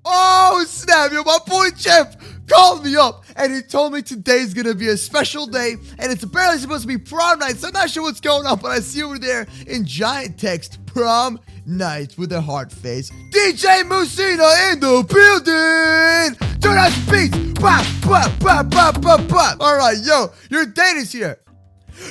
Oh, snap, yo, my boy Jeff called me up, and he told me today's gonna be a special day, and it's apparently supposed to be prom night, so I'm not sure what's going on, but I see over there in giant text, prom night with a heart face. DJ Mussina in the building! Turn out the beats! Bop, bop, bop, bop, bop, bop! Alright, yo, your date is here.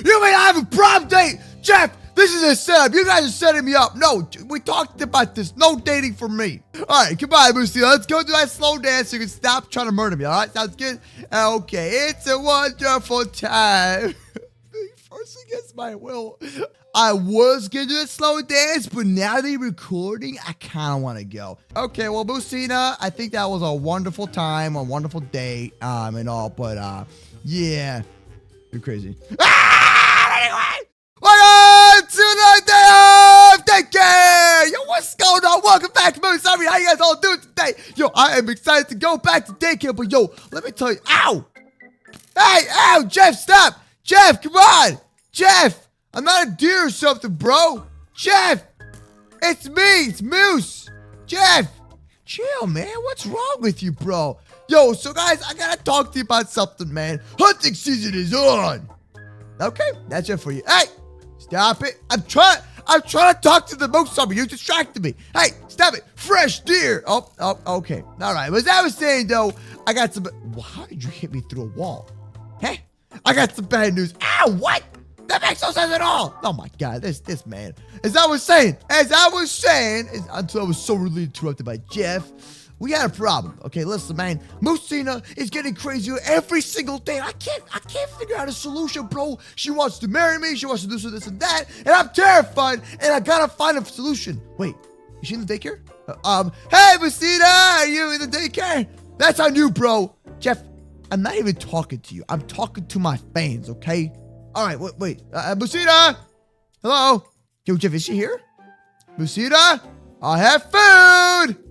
You mean I have a prom date? Jeff, this is a setup. You guys are setting me up. No, we talked about this. No dating for me. All right, goodbye, Mussina. Let's go do that slow dance so you can stop trying to murder me. All right, sounds good? Okay, it's a wonderful time. First against my will. I was going to do a slow dance, but now they're recording, I kind of want to go. Okay, well, Mussina, I think that was a wonderful time, a wonderful date, and all, but, yeah, you're crazy. Anyway! Welcome to the day of Daycare! Yo, what's going on? Welcome back to MooseRoleplays. How you guys all doing today? Yo, I am excited to go back to Daycare, but yo, let me tell you, ow! Hey, ow, Jeff, stop! Jeff, come on! Jeff, I'm not a deer or something, bro. Jeff, it's me, it's Moose. Jeff, chill, man. What's wrong with you, bro? Yo, so guys, I gotta talk to you about something, man. Hunting season is on. Okay, that's it for you. Hey! Stop it. I'm trying to talk to the moose. You distracted me. Hey, stop it. Fresh deer. Oh, okay. All right. But as I was saying, though, I got some... Well, how did you hit me through a wall? Hey, I got some bad news. Ow, what? That makes no sense at all. Oh, my God. This man. As I was saying, until I was so rudely interrupted by Jeff, we had a problem. Okay, listen, man. Mussina is getting crazier every single day. I can't figure out a solution, bro. She wants to marry me. She wants to do this and that. And I'm terrified. And I gotta find a solution. Wait, is she in the daycare? Hey, Mussina, are you in the daycare? That's on you, bro. Jeff, I'm not even talking to you. I'm talking to my fans, okay? All right, wait. Mussina? Hello? Yo, Jeff, is she here? Mussina? I have food!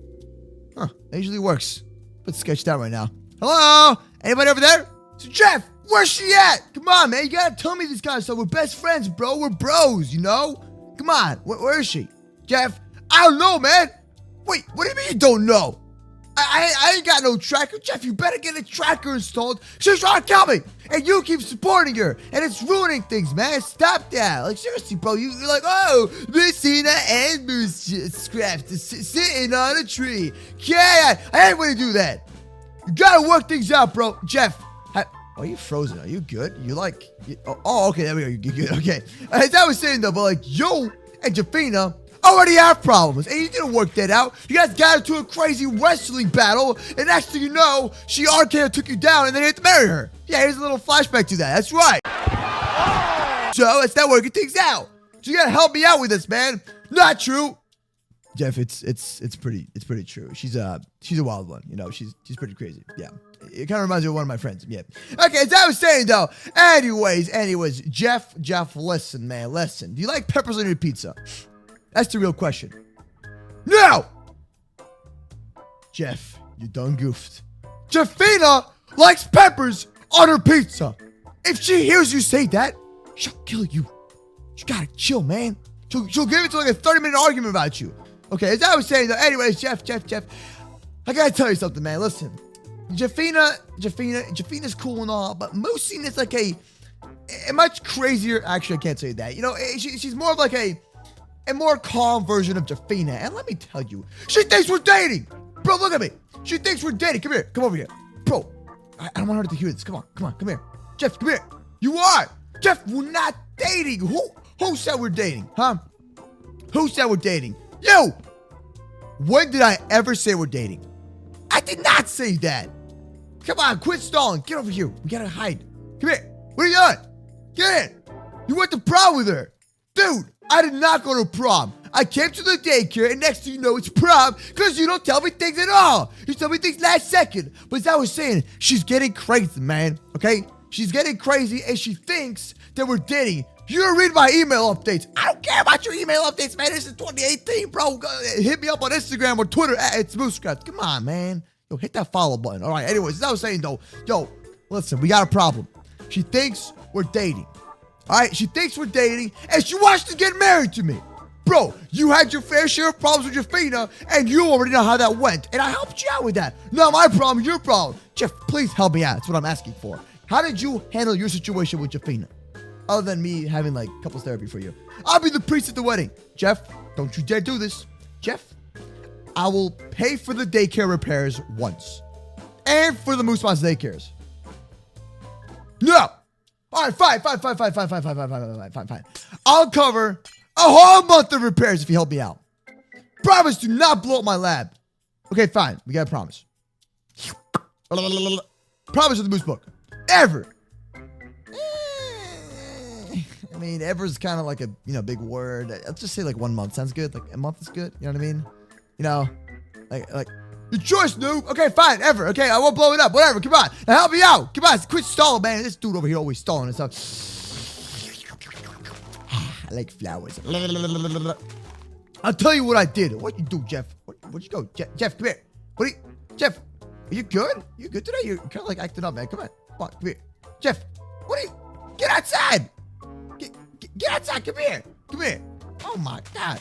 Huh, that usually works. But sketched out right now. Hello? Anybody over there? So Jeff, where's she at? Come on, man. You gotta tell me this kind of stuff. We're best friends, bro. We're bros, you know? Come on. Where is she? Jeff, I don't know, man. Wait, what do you mean you don't know? I ain't got no tracker. Jeff, you better get a tracker installed. She's trying to kill me. And you keep supporting her. And it's ruining things, man. Stop that. Like, seriously, bro. You're like, oh, Mussina and MooseCraft is sitting on a tree. Yeah, I ain't gonna do that. You gotta work things out, bro. Jeff, are you frozen? Are you good? You like... Oh, okay. There we go. You're good. Okay. As I was saying, though, but like, you and Jafina already have problems, and you didn't work that out. You guys got into a crazy wrestling battle, and next thing you know, she RKO took you down, and then you had to marry her. Yeah, here's a little flashback to that. That's right. So it's not working things out. So you gotta help me out with this, man. Not true, Jeff. It's pretty true. She's a wild one. You know, she's pretty crazy. Yeah. It kind of reminds me of one of my friends. Yeah. Okay, as I was saying, though. Anyways, Jeff, listen, man, listen. Do you like peppers on your pizza? That's the real question. No! Jeff, you done goofed. Jafina likes peppers on her pizza. If she hears you say that, she'll kill you. You gotta chill, man. She'll give it to like a 30-minute argument about you. Okay, as I was saying, though, anyways, Jeff, I gotta tell you something, man. Listen, Jafina's cool and all, but Mussina's like a much crazier. Actually, I can't say that. You know, she's more of like a more calm version of Jafina. And let me tell you, she thinks we're dating. Bro, look at me. She thinks we're dating. Come here. Come over here. Bro, I don't want her to hear this. Come on. Come here. Jeff, come here. You are. Jeff, we're not dating. Who said we're dating? Huh? Who said we're dating? You. When did I ever say we're dating? I did not say that. Come on, quit stalling. Get over here. We gotta hide. Come here. What are you doing? Get in. You went to prom with her. Dude, I did not go to prom. I came to the daycare, and next thing you know, it's prom because you don't tell me things at all. You tell me things last second. But as I was saying, she's getting crazy, man. Okay? She's getting crazy, and she thinks that we're dating. You don't read my email updates. I don't care about your email updates, man. This is 2018, bro. Hit me up on Instagram or Twitter at it's MooseCraft. Come on, man. Yo, hit that follow button. All right, anyways, as I was saying, though, yo, listen, we got a problem. She thinks we're dating. All right, she thinks we're dating, and she wants to get married to me. Bro, you had your fair share of problems with Jafina, and you already know how that went. And I helped you out with that. Not my problem, your problem. Jeff, please help me out. That's what I'm asking for. How did you handle your situation with Jafina? Other than me having, like, couples therapy for you. I'll be the priest at the wedding. Jeff, don't you dare do this. Jeff, I will pay for the daycare repairs once. And for the Moose daycares. No. All right, fine. I'll cover a whole month of repairs if you help me out. Promise to not blow up my lab. Okay, fine. We got a promise. Promise of the Moose book. Ever. I mean, ever is kind of like a, big word. I'll just say like 1 month. Sounds good. Like a month is good. You know what I mean? Like your choice, noob. Okay, fine. Ever. Okay, I won't blow it up. Whatever. Come on. Now help me out. Come on. Quit stalling, man. This dude over here always stalling and stuff. I like flowers. I'll tell you what I did. What you do, Jeff? Where'd you go? Jeff, come here. Jeff, are you good? You good today? You're kind of like acting up, man. Come on, come here. Jeff, get outside. Get outside. Come here. Oh my God.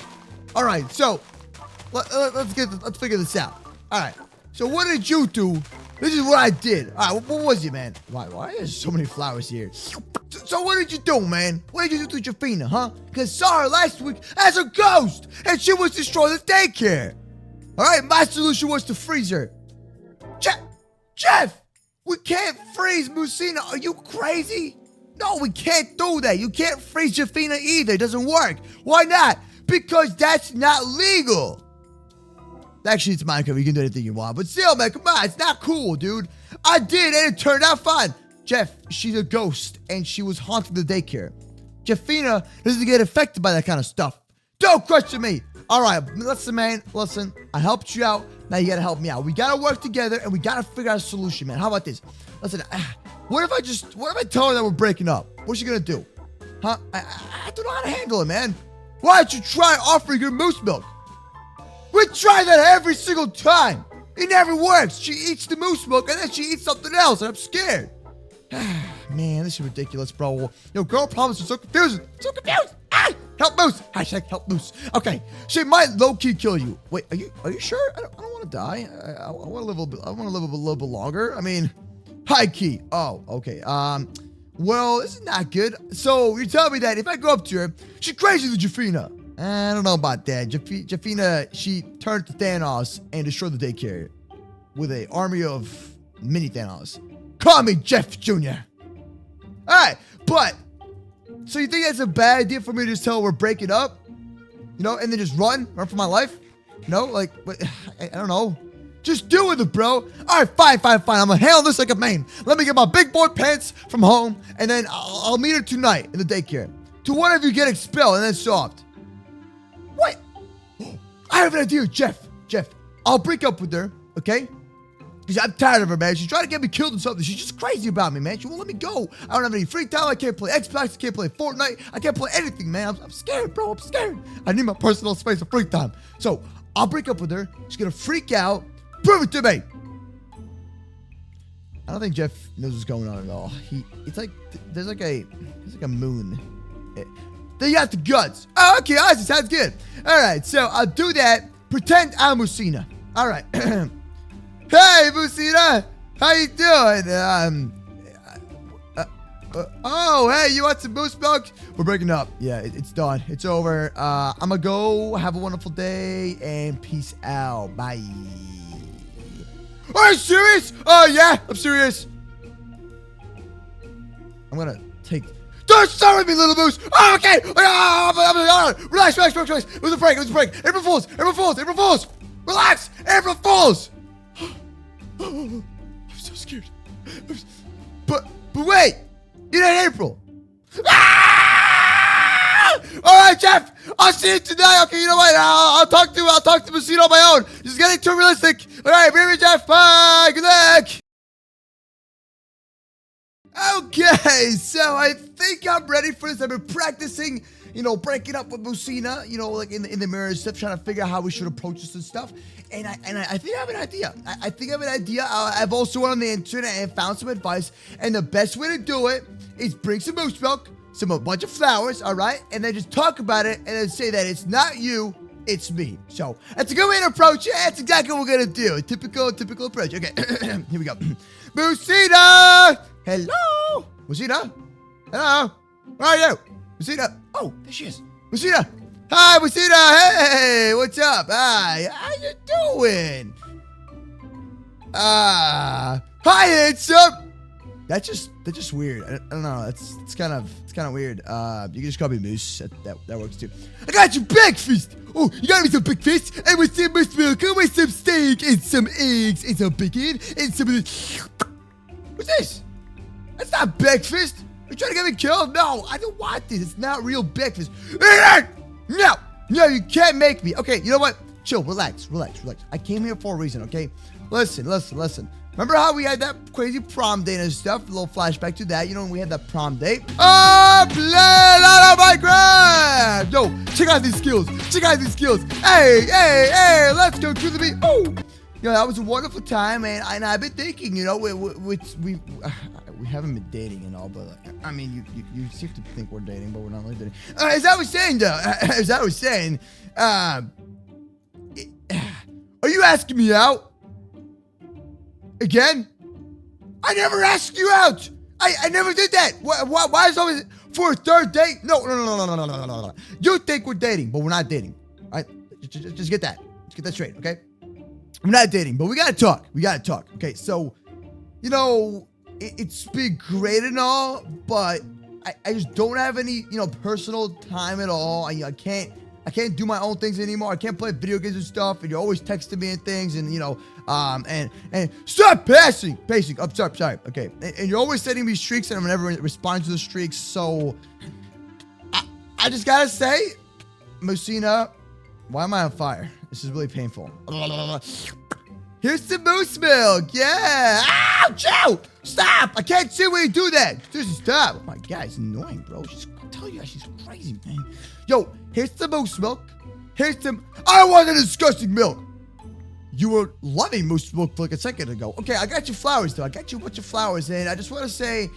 All right, so let's figure this out. All right. So what did you do? This is what I did. All right, what was it, man? Why are there so many flowers here? So what did you do, man? What did you do to Jafina, huh? Because I saw her last week as a ghost, and she was destroying the daycare. All right, my solution was to freeze her. Jeff, we can't freeze Mussina. Are you crazy? No, we can't do that. You can't freeze Jafina either. It doesn't work. Why not? Because that's not legal. Actually, it's Minecraft. You can do anything you want. But still, man, come on. It's not cool, dude. I did, and it turned out fine. Jeff, she's a ghost, and she was haunting the daycare. Jafina doesn't get affected by that kind of stuff. Don't question me. All right, listen, man. Listen, I helped you out. Now you got to help me out. We got to work together, and we got to figure out a solution, man. How about this? Listen, what if I tell her that we're breaking up? What's she going to do? Huh? I don't know how to handle it, man. Why don't you try offering her moose milk? We try that every single time. It never works. She eats the moose milk, and then she eats something else, and I'm scared. Man, this is ridiculous, bro. Yo, girl problems are so confusing. So confused. Help Moose. Hashtag help Moose. Okay, she might low-key kill you. Wait, are you sure? I don't want to die. I want to live a little bit longer. I mean, high key. Oh, okay. Well, this is not good. So you're telling me that if I go up to her, she's crazy to Jafina. I don't know about that. Jafina, she turned to Thanos and destroyed the daycare with an army of mini Thanos. Call me Jeff Jr. All right, but so you think that's a bad idea for me to just tell her we're breaking up? And then just run for my life? Like, I don't know. Just do with it, bro. All right, fine. I'm gonna handle this like a man. Let me get my big boy pants from home, and then I'll meet her tonight in the daycare. To one of you get expelled and then soft. What? I have an idea, Jeff. I'll break up with her, okay? Because I'm tired of her, man. She's trying to get me killed or something. She's just crazy about me, man. She won't let me go. I don't have any free time. I can't play Xbox. I can't play Fortnite. I can't play anything, man. I'm scared, bro. I'm scared. I need my personal space of free time. So I'll break up with her. She's going to freak out. Prove it to me. I don't think Jeff knows what's going on at all. It's like, there's like a moon. They got the guts. Oh, okay. Awesome. Sounds good. All right. So I'll do that. Pretend I'm Mussina. All right. Hey, Mussina! How you doing? Oh, hey, you want some moose milk? We're breaking up. Yeah, it's done. It's over. I'm gonna go. Have a wonderful day, and peace out. Bye. Are you serious? Oh, yeah, I'm serious. I'm gonna take... Don't start with me, little moose! Oh, okay! Relax. It was a prank. April Fools! Relax! April Fools! I'm so scared. But wait! It ain't April! Ah! Alright, Jeff! I'll see you tonight. Okay, you know what? I'll talk to Mussina on my own. This is getting too realistic. Alright, baby Jeff. Bye! Good luck! Okay, so I think I'm ready for this. I've been practicing, breaking up with Mussina, like in the mirror and stuff, trying to figure out how we should approach this and stuff. And I think I have an idea. I think I have an idea. I've also went on the internet and found some advice. And the best way to do it is bring some moose milk, a bunch of flowers, all right? And then just talk about it and then say that it's not you, it's me. So that's a good way to approach it. That's exactly what we're gonna do. Typical approach. Okay, here we go. Mussina! Hello? Mussina? Hello? Where are you? Mussina? Oh, there she is. Mussina! Hi, Mussina! Hey, what's up? Hi, how you doing? Hi, handsome! That's just weird. I don't know. It's kind of weird. You can just call me Moose. That works too. I got you breakfast. Oh, you got me some breakfast and with some moose milk and with some steak and some eggs and some bacon and some of this. What's this? That's not breakfast. Are you trying to get me killed? No, I don't want this. It's not real breakfast. No, you can't make me. Okay, you know what? Chill, relax. I came here for a reason, okay? Listen. Remember how we had that crazy prom date and stuff? A little flashback to that. You know when we had that prom date? Oh, play out of Minecraft! Yo, check out these skills. Hey, let's go to the beat. Oh, you know, that was a wonderful time, and I've been thinking, you know, we haven't been dating and all, but like, I mean, you seem to think we're dating, but we're not really dating. As I was saying, are you asking me out? Again? I never asked you out. I never did that. Why is it always for a third date? No. You think we're dating, but we're not dating. All right? Just get that. Let's get that straight, okay? We're not dating, but we gotta talk. Okay, so, you know, it's been great and all, but I just don't have any, you know, personal time at all. I can't do my own things anymore. I can't play video games and stuff, and you're always texting me and things, and you know, and stop pacing. I'm sorry. Okay, and you're always sending me streaks, and I'm never responding to the streaks. So I just gotta say, Mussina, why am I on fire? This is really painful. Here's some moose milk. Yeah. Ouch! Ow! Stop! I can't see when you do that. Seriously, stop. Oh my God, it's annoying, bro. I tell you, she's crazy, man. Yo, here's the moose milk. I want the disgusting milk. You were loving moose milk like a second ago. Okay, I got you flowers, though. I got you a bunch of flowers, and I just want to say,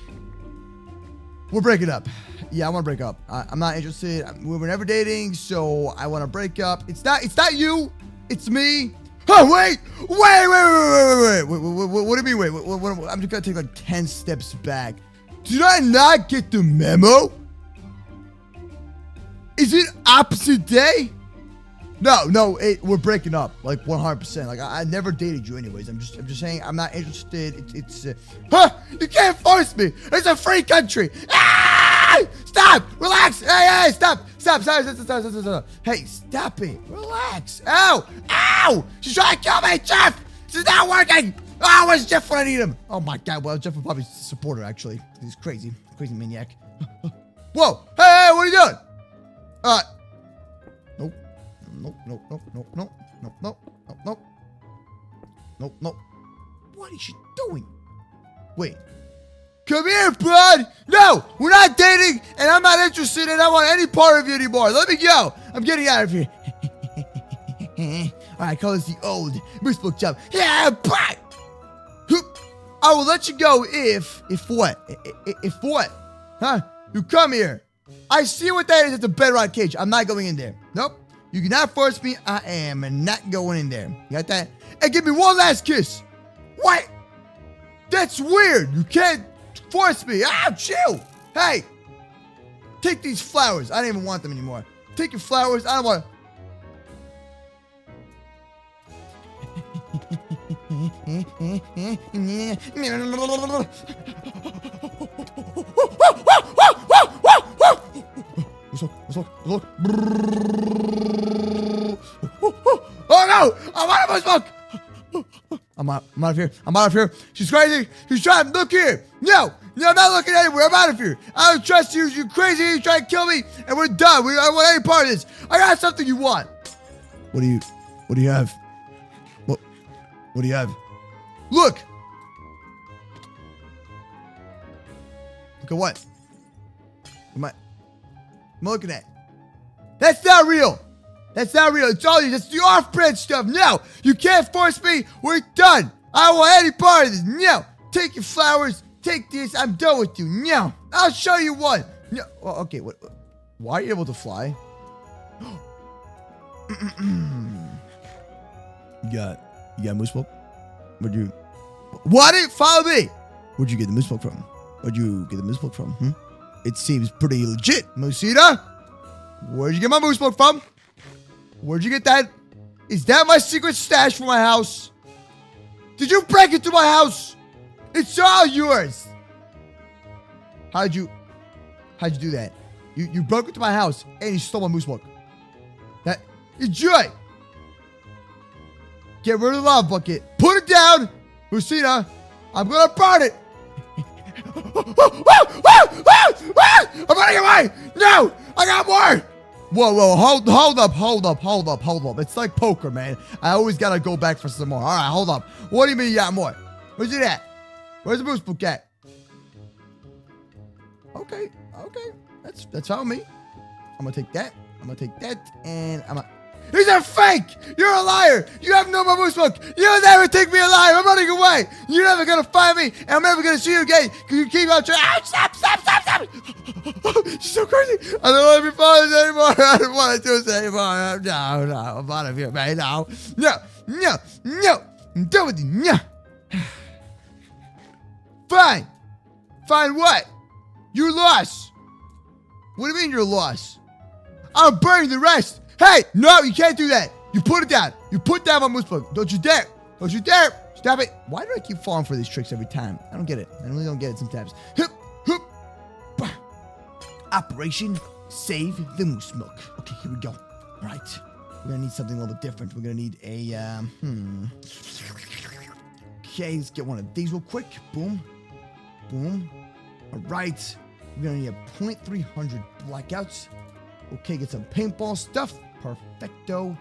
we're breaking up. Yeah, I want to break up. I'm not interested. We were never dating, so I want to break up. It's not you. It's me. Oh, wait. What do you mean, wait? I'm just going to take like 10 steps back. Did I not get the memo? Is it opposite day? No, we're breaking up, like 100%. Like I never dated you, anyways. I'm just saying I'm not interested. You can't force me. It's a free country. Ah! Stop! Relax! Hey! Stop! Hey, stop it! Relax! Ow! She's trying to kill me, Jeff. This is not working. Oh, where's Jeff when I need him? Oh my God! Well, Jeff will probably support her. Actually, he's crazy maniac. Whoa! Hey! What are you doing? Nope. What is she doing? Wait. Come here, bud. No, we're not dating, and I'm not interested, and I don't want any part of you anymore. Let me go. I'm getting out of here. All right, call this the old moose book job. Yeah, bye. I will let you go if what? If what? Huh? You come here. I see what that is. It's a bedrock cage. I'm not going in there. Nope. You cannot force me. I am not going in there. You got that? And give me one last kiss. What? That's weird. You can't force me. Chill. Hey. Take these flowers. I don't even want them anymore. Take your flowers. I don't want Look. Oh no! I want to smoke! I'm out of here. She's crazy. She's trying to look here. No, I'm not looking anywhere. I'm out of here. I don't trust you. You're crazy. You're trying to kill me, and we're done. I don't want any part of this. I got something you want. What do you have? What do you have? Look at what? Am I looking at? That's not real. It's all you. That's the off-brand stuff. No, you can't force me. We're done. I don't want any part of this. No, take your flowers. Take this. I'm done with you. No, I'll show you one. Yeah. Well, okay. What? Why are you able to fly? You got moose milk? Why didn't follow me? Where'd you get the moose milk from? Where'd you get the moose milk from? It seems pretty legit, Mussina. Where'd you get my moose milk from? Where'd you get that? Is that my secret stash for my house? Did you break into my house? It's all yours. How'd you do that? You broke into my house and you stole my moose milk. Enjoy. Get rid of the lava bucket. Put it down. Mussina, I'm gonna burn it. I'm running away. No, I got more. Whoa, hold up. It's like poker, man. I always gotta go back for some more. All right, hold up. What do you mean you got more? Where's it at? Where's the moose milk at? Okay. That's on me. I'm gonna take that, and I'm gonna... These are fake! You're a liar! You have no more moose milk! You'll never take me alive! I'm running away! You're never gonna find me, and I'm never gonna see you again! Because you keep on trying... Stop! She's so crazy! I don't want to be followed anymore! I don't want to do this anymore! No, I'm out of here, man! No! I'm done with you! No! Fine! Fine what? You lost! What do you mean you're lost? I'm burning the rest! Hey, no, you can't do that. You put it down. You put down my moose milk. Don't you dare. Stop it. Why do I keep falling for these tricks every time? I don't get it. I really don't get it sometimes. Bah. Operation Save the Moose Milk. Okay, here we go. All right. We're going to need something a little bit different. We're going to need a, Okay, let's get one of these real quick. Boom. All right. We're going to need a 0.300 blackouts. Okay, get some paintball stuff. Perfecto.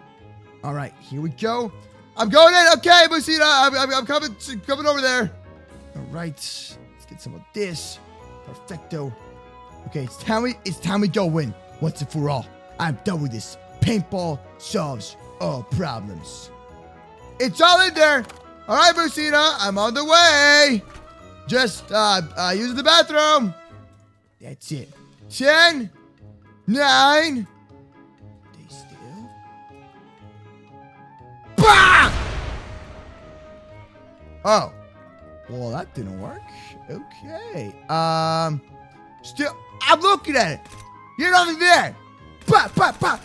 All right, here we go. I'm going in. Okay, Mussina, I'm coming over there. All right, let's get some of this. Perfecto. Okay, it's time we go in once and for all. I'm done with this. Paintball solves all problems. It's all in there. All right, Mussina, I'm on the way. Just using the bathroom. That's it. 10, 9. Stay still. Bah! Oh. Well, that didn't work. Okay. Still, I'm looking at it. You're nothing there. Bah, bah, bah.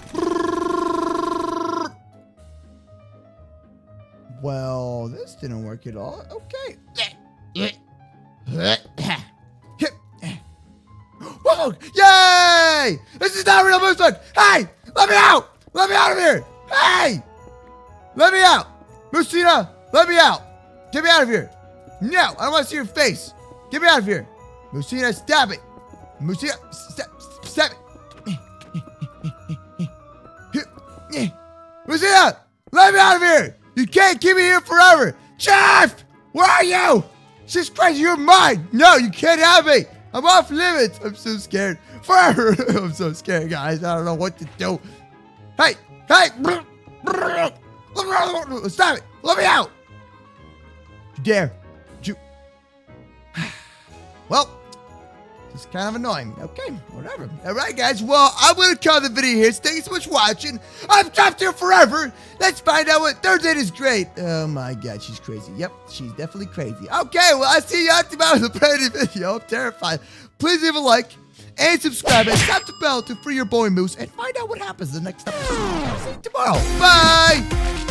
Well, this didn't work at all. Okay. Whoa! Yay! This is not real moose milk. Hey! Let me out! Let me out of here! Hey! Let me out! Mussina, let me out! Get me out of here! No! I don't want to see your face! Get me out of here! Mussina, stop it! Mussina, stop it! Mussina! Let me out of here! You can't keep me here forever! Jeff! Where are you? She's crazy, you're mine! No, you can't have me! I'm off limits! I'm so scared. Forever! I'm so scared, guys. I don't know what to do. Hey! Hey! Stop it! Let me out! You dare. You... Well, it's kind of annoying. Okay, whatever. Alright, guys. Well, I'm going to call the video here. So thank you so much for watching. I'm trapped here forever. Let's find out what third date is great. Oh my god, she's crazy. Yep, she's definitely crazy. Okay, well, I'll see you out tomorrow with a brand new video. I'm terrified. Please leave a like and subscribe and tap the bell to free your boy Moose and find out what happens in the next episode. I'll see you tomorrow. Bye!